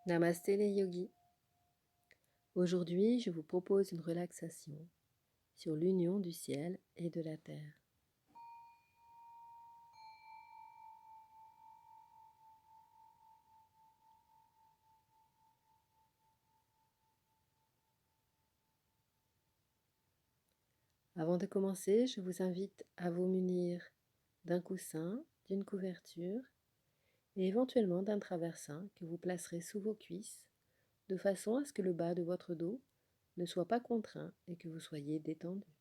Namasté les yogis. Aujourd'hui, je vous propose une relaxation sur l'union du ciel et de la terre. Avant de commencer, je vous invite à vous munir d'un coussin, d'une couverture et éventuellement d'un traversin que vous placerez sous vos cuisses de façon à ce que le bas de votre dos ne soit pas contraint et que vous soyez détendu.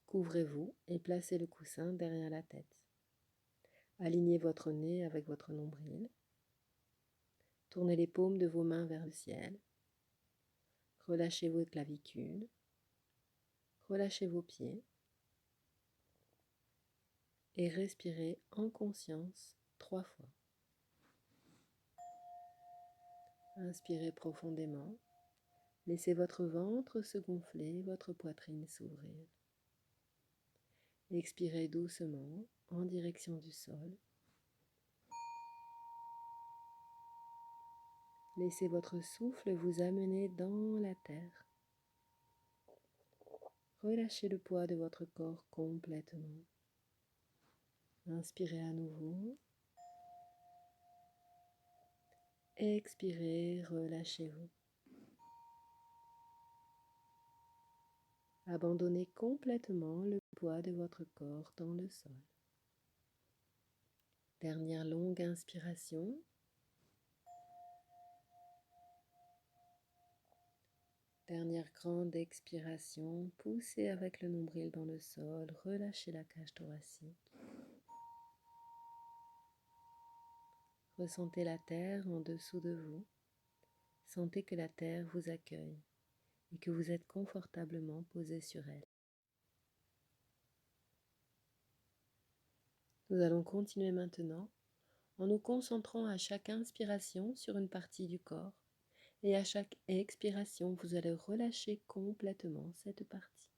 Couvrez-vous et placez le coussin derrière la tête. Alignez votre nez avec votre nombril. Tournez les paumes de vos mains vers le ciel. Relâchez vos clavicules. Relâchez vos pieds. Et respirez en conscience 3 fois. Inspirez profondément. Laissez votre ventre se gonfler, votre poitrine s'ouvrir. Expirez doucement en direction du sol. Laissez votre souffle vous amener dans la terre. Relâchez le poids de votre corps complètement. Inspirez à nouveau. Expirez, relâchez-vous. Abandonnez complètement le poids de votre corps dans le sol. Dernière longue inspiration. Dernière grande expiration. Poussez avec le nombril dans le sol. Relâchez la cage thoracique. Ressentez la terre en dessous de vous. Sentez que la terre vous accueille et que vous êtes confortablement posé sur elle. Nous allons continuer maintenant en nous concentrant à chaque inspiration sur une partie du corps et à chaque expiration, vous allez relâcher complètement cette partie.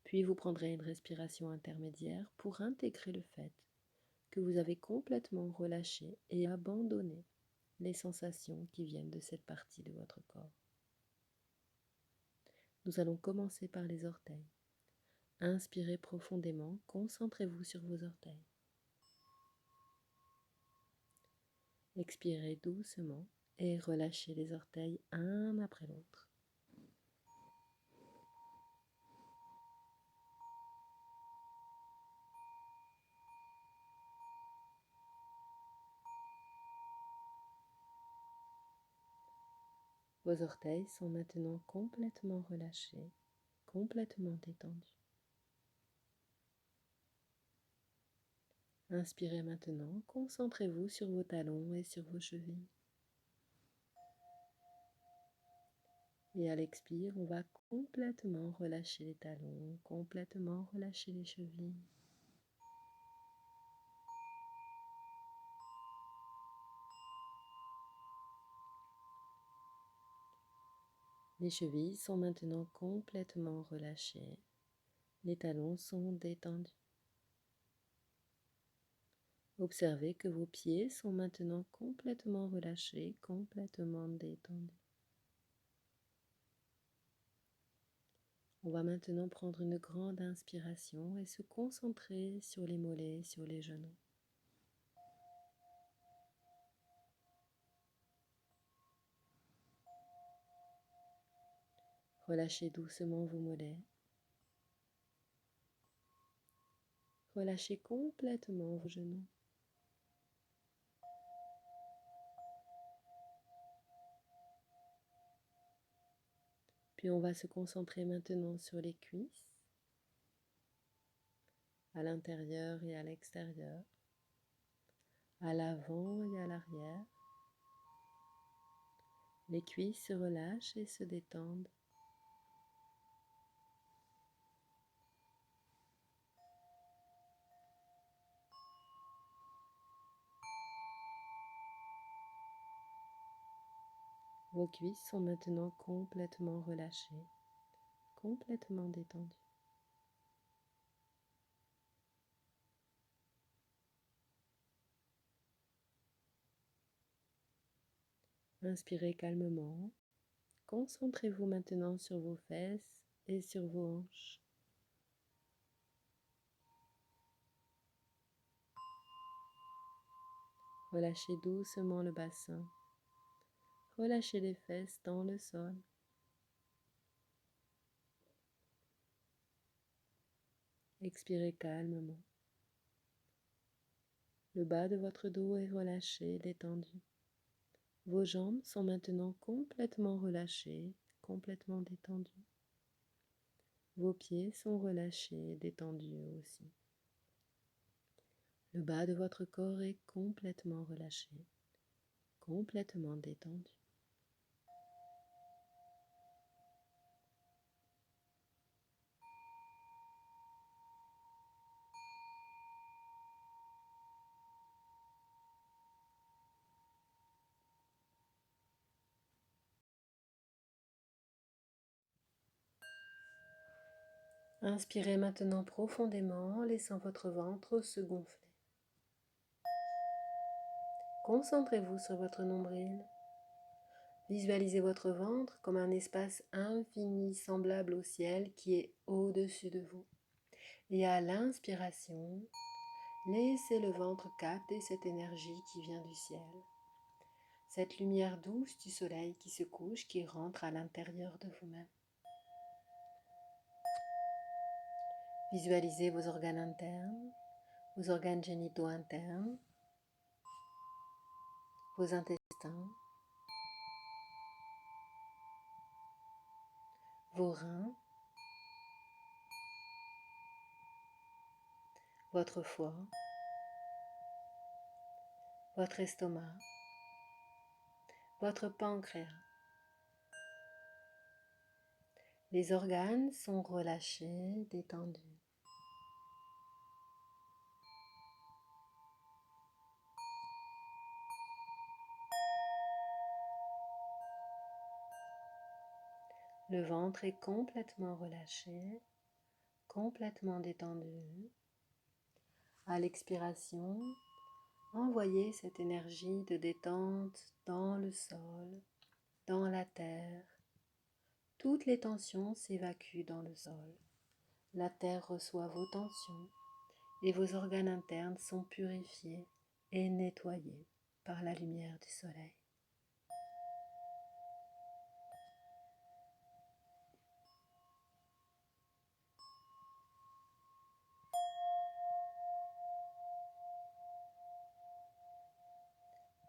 Puis vous prendrez une respiration intermédiaire pour intégrer le fait que vous avez complètement relâché et abandonné les sensations qui viennent de cette partie de votre corps. Nous allons commencer par les orteils. Inspirez profondément, concentrez-vous sur vos orteils. Expirez doucement et relâchez les orteils un après l'autre. Vos orteils sont maintenant complètement relâchés, complètement détendus. Inspirez maintenant, concentrez-vous sur vos talons et sur vos chevilles. Et à l'expire, on va complètement relâcher les talons, complètement relâcher les chevilles. Les chevilles sont maintenant complètement relâchées. Les talons sont détendus. Observez que vos pieds sont maintenant complètement relâchés, complètement détendus. On va maintenant prendre une grande inspiration et se concentrer sur les mollets, sur les genoux. Relâchez doucement vos mollets. Relâchez complètement vos genoux. Puis on va se concentrer maintenant sur les cuisses, à l'intérieur et à l'extérieur, à l'avant et à l'arrière. Les cuisses se relâchent et se détendent. Vos cuisses sont maintenant complètement relâchées, complètement détendues. Inspirez calmement. Concentrez-vous maintenant sur vos fesses et sur vos hanches. Relâchez doucement le bassin. Relâchez les fesses dans le sol. Expirez calmement. Le bas de votre dos est relâché, détendu. Vos jambes sont maintenant complètement relâchées, complètement détendues. Vos pieds sont relâchés, détendus aussi. Le bas de votre corps est complètement relâché, complètement détendu. Inspirez maintenant profondément en laissant votre ventre se gonfler. Concentrez-vous sur votre nombril. Visualisez votre ventre comme un espace infini semblable au ciel qui est au-dessus de vous. Et à l'inspiration, laissez le ventre capter cette énergie qui vient du ciel. Cette lumière douce du soleil qui se couche, qui rentre à l'intérieur de vous-même. Visualisez vos organes internes, vos organes génitaux internes, vos intestins, vos reins, votre foie, votre estomac, votre pancréas. Les organes sont relâchés, détendus. Le ventre est complètement relâché, complètement détendu. À l'expiration, envoyez cette énergie de détente dans le sol, dans la terre. Toutes les tensions s'évacuent dans le sol. La terre reçoit vos tensions et vos organes internes sont purifiés et nettoyés par la lumière du soleil.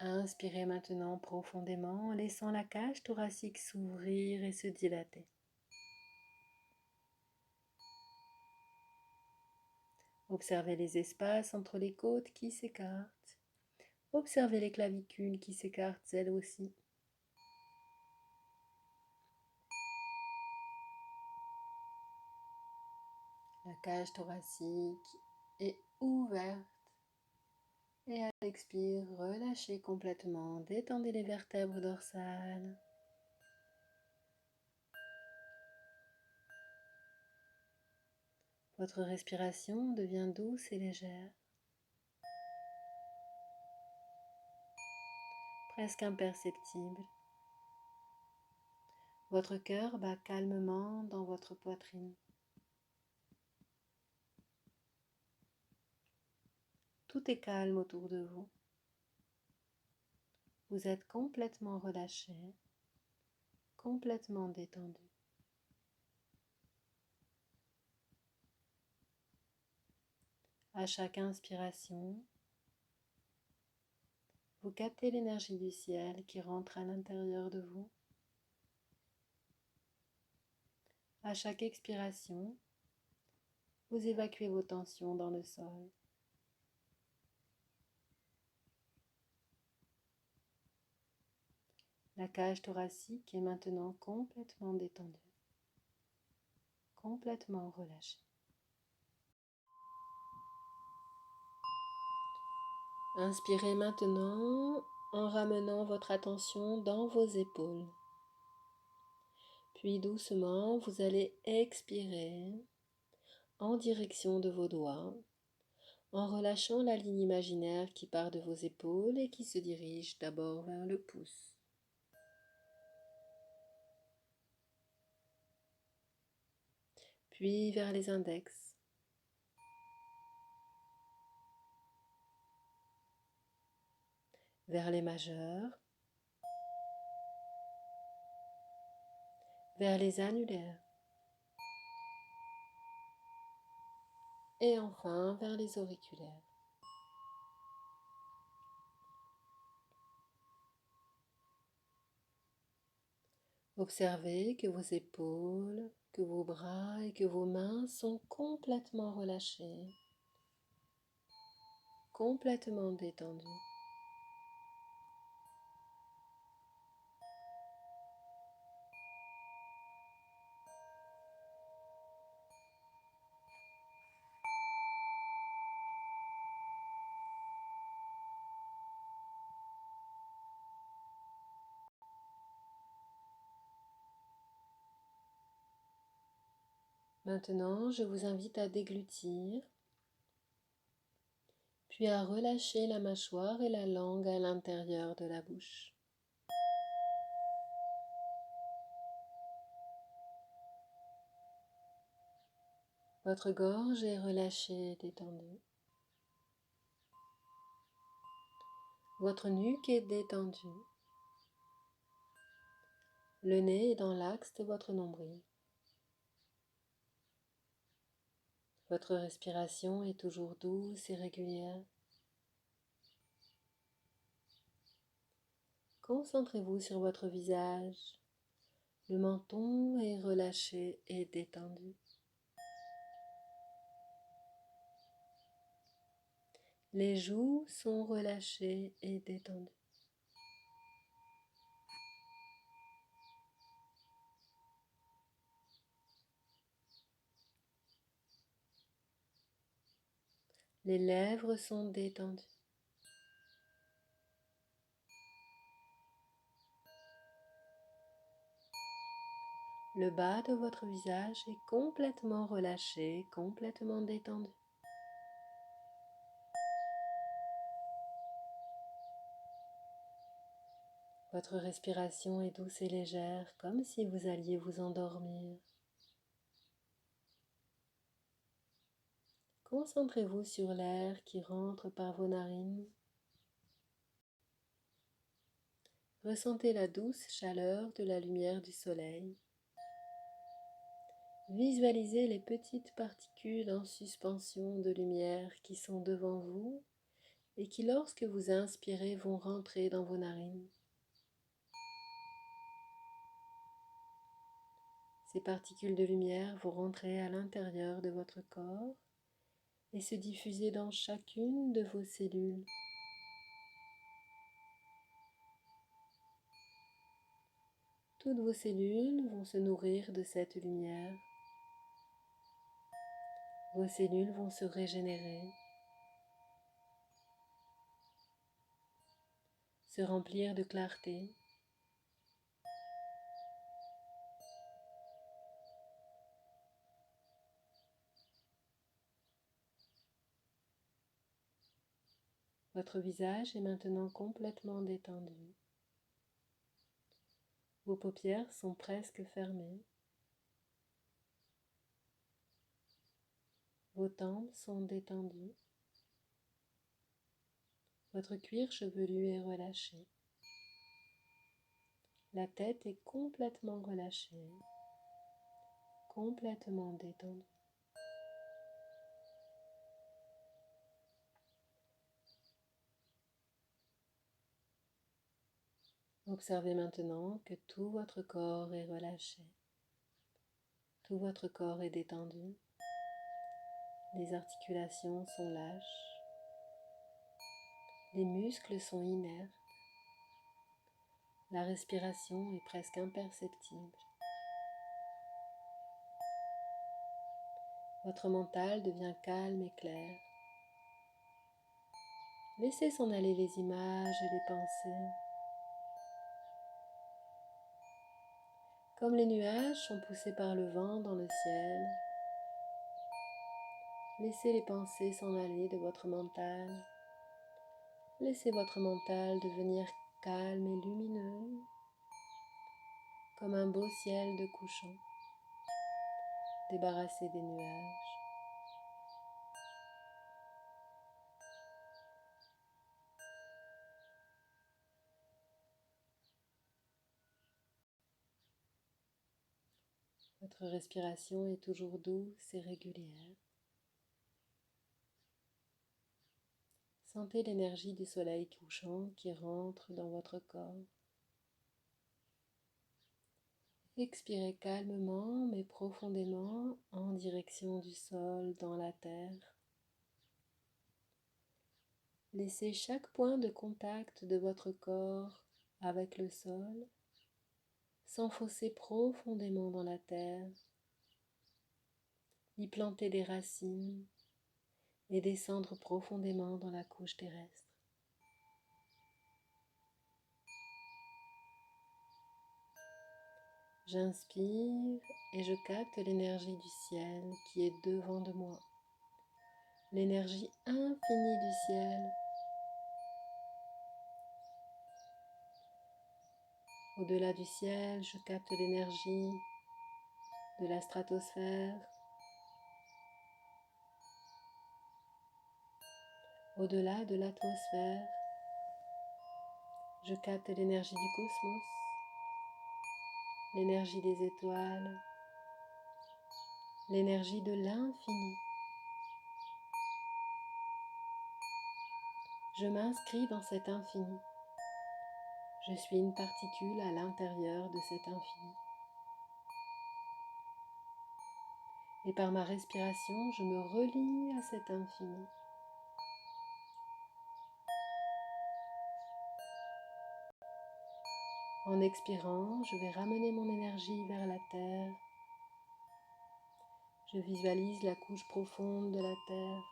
Inspirez maintenant profondément en laissant la cage thoracique s'ouvrir et se dilater. Observez les espaces entre les côtes qui s'écartent. Observez les clavicules qui s'écartent elles aussi. La cage thoracique est ouverte. Et à l'expire, relâchez complètement. Détendez les vertèbres dorsales. Votre respiration devient douce et légère, presque imperceptible. Votre cœur bat calmement dans votre poitrine. Tout est calme autour de vous. Vous êtes complètement relâché, complètement détendu. À chaque inspiration, vous captez l'énergie du ciel qui rentre à l'intérieur de vous. À chaque expiration, vous évacuez vos tensions dans le sol. La cage thoracique est maintenant complètement détendue, complètement relâchée. Inspirez maintenant en ramenant votre attention dans vos épaules. Puis doucement, vous allez expirer en direction de vos doigts, en relâchant la ligne imaginaire qui part de vos épaules et qui se dirige d'abord vers le pouce. puis vers les index, vers les majeurs, vers les annulaires et enfin vers les auriculaires. Observez que vos épaules, que vos bras et que vos mains sont complètement relâchés, complètement détendus. Maintenant, je vous invite à déglutir, puis à relâcher la mâchoire et la langue à l'intérieur de la bouche. Votre gorge est relâchée et détendue. Votre nuque est détendue. Le nez est dans l'axe de votre nombril. Votre respiration est toujours douce et régulière. Concentrez-vous sur votre visage. Le menton est relâché et détendu. Les joues sont relâchées et détendues. Les lèvres sont détendues. Le bas de votre visage est complètement relâché, complètement détendu. Votre respiration est douce et légère, comme si vous alliez vous endormir. Concentrez-vous sur l'air qui rentre par vos narines. Ressentez la douce chaleur de la lumière du soleil. Visualisez les petites particules en suspension de lumière qui sont devant vous et qui, lorsque vous inspirez, vont rentrer dans vos narines. Ces particules de lumière vont rentrer à l'intérieur de votre corps et se diffuser dans chacune de vos cellules. Toutes vos cellules vont se nourrir de cette lumière. Vos cellules vont se régénérer, se remplir de clarté. Votre visage est maintenant complètement détendu. Vos paupières sont presque fermées. Vos tempes sont détendues. Votre cuir chevelu est relâché. La tête est complètement relâchée, complètement détendue. Observez maintenant que tout votre corps est relâché. Tout votre corps est détendu. Les articulations sont lâches. Les muscles sont inertes. La respiration est presque imperceptible. Votre mental devient calme et clair. Laissez s'en aller les images et les pensées. Comme les nuages sont poussés par le vent dans le ciel, laissez les pensées s'en aller de votre mental. Laissez votre mental devenir calme et lumineux, comme un beau ciel de couchant. débarrasser des nuages. Votre respiration est toujours douce et régulière. Sentez l'énergie du soleil couchant qui rentre dans votre corps. Expirez calmement mais profondément en direction du sol dans la terre. Laissez chaque point de contact de votre corps avec le sol s'enfoncer profondément dans la terre, y planter des racines et descendre profondément dans la couche terrestre. J'inspire et je capte l'énergie du ciel qui est devant de moi, l'énergie infinie du ciel. Au-delà du ciel, je capte l'énergie de la stratosphère. Au-delà de l'atmosphère, je capte l'énergie du cosmos, l'énergie des étoiles, l'énergie de l'infini. Je m'inscris dans cet infini. Je suis une particule à l'intérieur de cet infini. Et par ma respiration, je me relie à cet infini. En expirant, je vais ramener mon énergie vers la terre. Je visualise la couche profonde de la terre.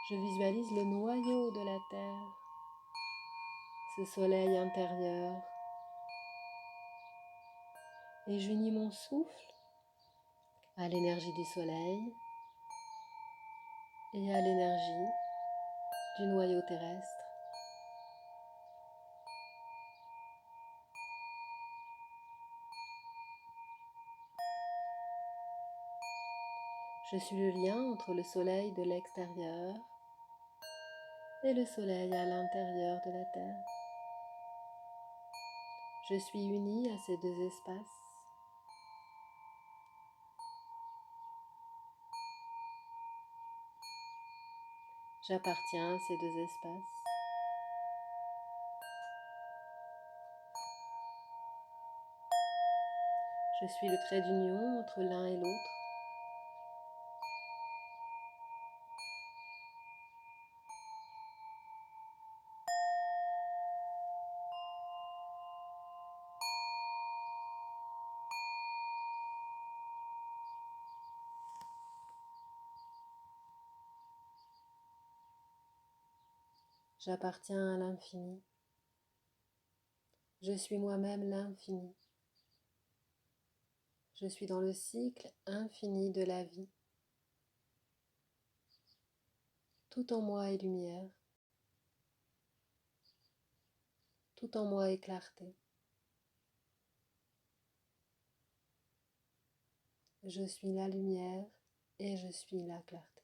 Je visualise le noyau de la terre, ce soleil intérieur. Et j'unis mon souffle à l'énergie du soleil et à l'énergie du noyau terrestre. Je suis le lien entre le soleil de l'extérieur et le soleil à l'intérieur de la Terre. Je suis unie à ces deux espaces. J'appartiens à ces deux espaces. Je suis le trait d'union entre l'un et l'autre. J'appartiens à l'infini. Je suis moi-même l'infini. Je suis dans le cycle infini de la vie. Tout en moi est lumière. Tout en moi est clarté. Je suis la lumière et je suis la clarté.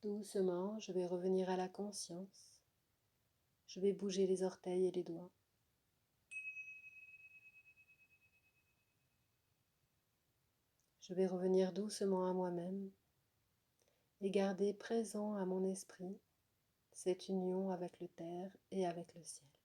Doucement, je vais revenir à la conscience. Je vais bouger les orteils et les doigts. Je vais revenir doucement à moi-même et garder présent à mon esprit cette union avec le terre et avec le ciel.